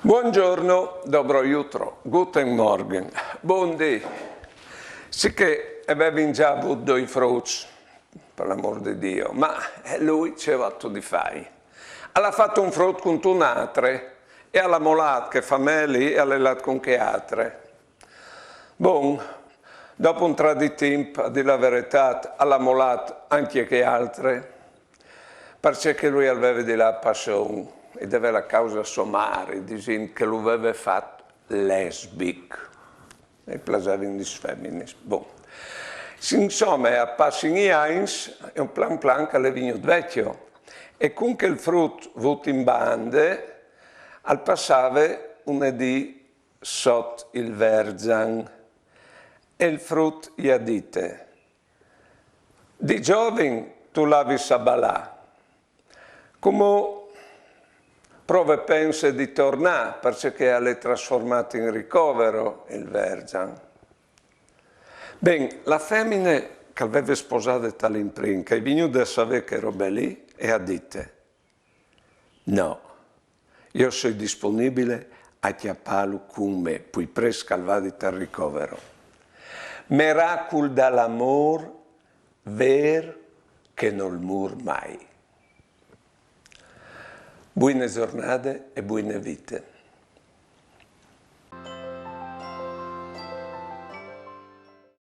Buongiorno, dobro jutro, guten morgen, buondì. Sì che avevi già avuto i frutti, per l'amor di Dio, ma lui ci ha fatto di fai. Ha fatto un frutto con un altro e ha molat che fa me lì e ha lat con che altre. Bon, dopo un tra di tempo, a dire la verità, ha molat anche che altre, perché lui aveva di la passione. Ed aveva la causa somare, dicendo che lo aveva fatto lesbico. E piacevano le femmine. Bon. Insomma, a passi in anni, è un plan che è venuto vecchio. E con quel frutto avuto in bande, al passava un'edì sotto il verzan. E il frutto gli ha detto, di giovane tu l'avi sabalà, come prova e pensa di tornare perché ha trasformato in ricovero il Vergian. Ben, la femmina che aveva sposato tale impresa, che è venuta a sapere che ero lì e ha detto, no, io sono disponibile a chiapparlo con me, poi presto al vadito al ricovero. Miracolo dall'amor, ver che non mur mai. Buone giornate e buone vite.